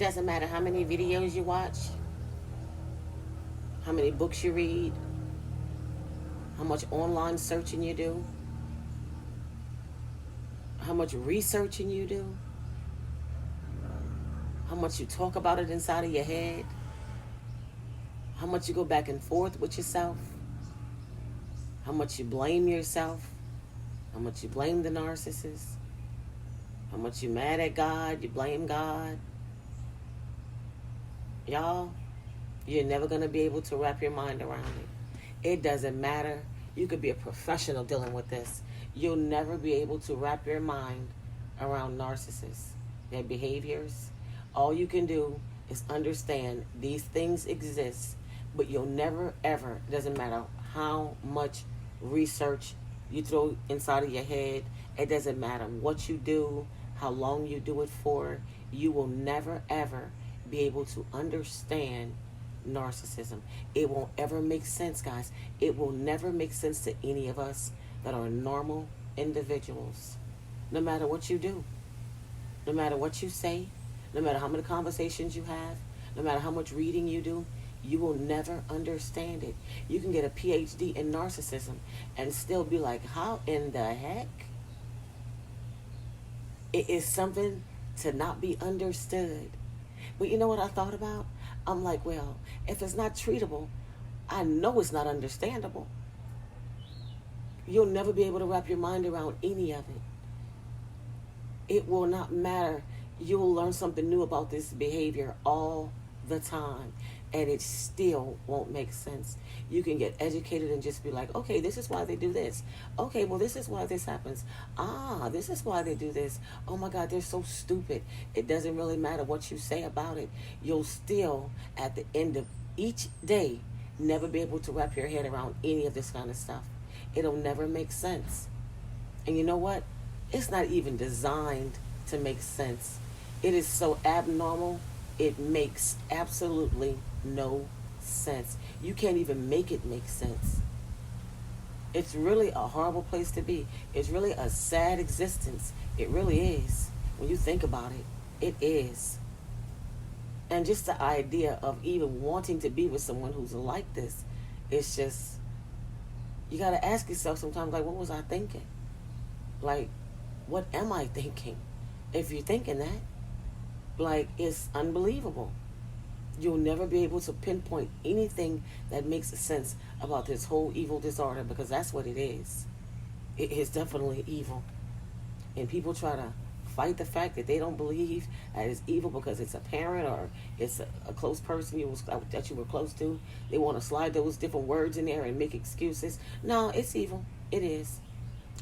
doesn't matter how many videos you watch, how many books you read, how much online searching you do, how much researching you do, how much you talk about it inside of your head, how much you go back and forth with yourself, how much you blame yourself, how much you blame the narcissist, how much you mad at God, you blame God. Y'all, you're never going to be able to wrap your mind around it. It doesn't matter. You could be a professional dealing with this. You'll never be able to wrap your mind around narcissists, their behaviors. All you can do is understand these things exist, but you'll never, ever, it doesn't matter how much research you throw inside of your head, it doesn't matter what you do, how long you do it for, you will never, ever be able to understand narcissism. It won't ever make sense, guys. It will never make sense to any of us that are normal individuals. No matter what you do, no matter what you say, no matter how many conversations you have, no matter how much reading you do, you will never understand it. You can get a PhD in narcissism and still be like, how in the heck? It is something to not be understood. But you know what I thought about? I'm like, well, if it's not treatable, I know it's not understandable. You'll never be able to wrap your mind around any of it. It will not matter. You will learn something new about this behavior all the time, and it still won't make sense. You can get educated and just be like, okay, this is why they do this. Okay, well, this is why this happens. Ah, this is why they do this. Oh my God, they're so stupid. It doesn't really matter what you say about it. You'll still, at the end of each day, never be able to wrap your head around any of this kind of stuff. It'll never make sense. And you know what? It's not even designed to make sense. It is so abnormal, it makes absolutely no sense. You can't even make it make sense. It's really a horrible place to be. It's really a sad existence. It really is. When you think about it, it is. And just the idea of even wanting to be with someone who's like this, it's just, you got to ask yourself sometimes, like, what was I thinking? Like, what am I thinking? If you're thinking that, like, it's unbelievable. You'll never be able to pinpoint anything that makes sense about this whole evil disorder, because that's what it is. It is definitely evil. And people try to fight the fact that they don't believe that it's evil because it's a parent or it's a close person that you were close to. They want to slide those different words in there and make excuses. No, it's evil. It is.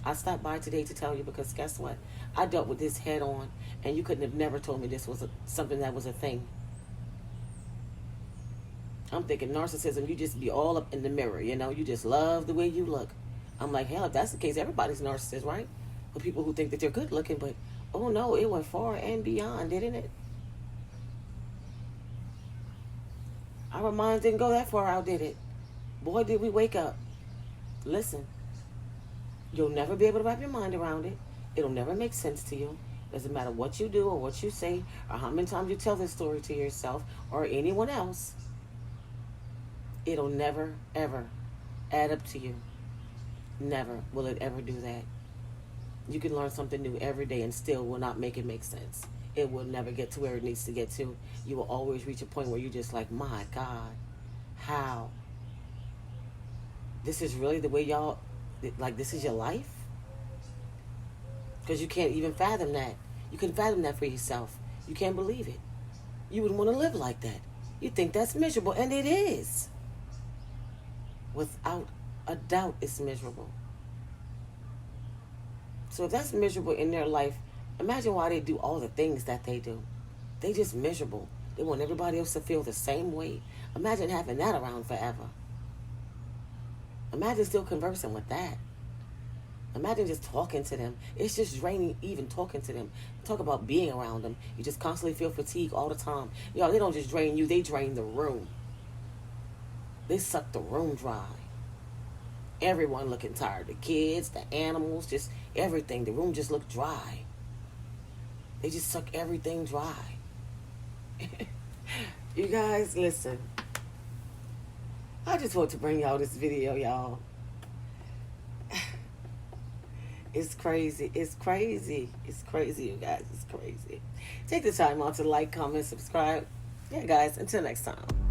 I stopped by today to tell you because guess what? I dealt with this head on, and you couldn't have never told me this was something that was a thing. I'm thinking narcissism, you just be all up in the mirror, you know? You just love the way you look. I'm like, hell, if that's the case, everybody's narcissist, right? For people who think that they're good looking, but oh no, it went far and beyond, didn't it? Our minds didn't go that far out, did it? Boy, did we wake up. Listen, you'll never be able to wrap your mind around it. It'll never make sense to you. Doesn't matter what you do or what you say or how many times you tell this story to yourself or anyone else. It'll never, ever add up to you. Never will it ever do that. You can learn something new every day and still will not make it make sense. It will never get to where it needs to get to. You will always reach a point where you're just like, my God, how? This is really the way y'all, like, this is your life? Because you can't even fathom that. You can fathom that for yourself. You can't believe it. You wouldn't want to live like that. You think that's miserable, and it is. Without a doubt, it's miserable. So if that's miserable in their life, imagine why they do all the things that they do. They just miserable. They want everybody else to feel the same way. Imagine having that around forever. Imagine still conversing with that. Imagine just talking to them. It's just draining even talking to them. Talk about being around them. You just constantly feel fatigue all the time. Y'all, they don't just drain you, they drain the room. They suck the room dry. Everyone looking tired. The kids, the animals, just everything. The room just looked dry. They just suck everything dry. You guys, listen. I just want to bring y'all this video, y'all. It's crazy. It's crazy. It's crazy, you guys. It's crazy. Take the time out to like, comment, subscribe. Yeah, guys. Until next time.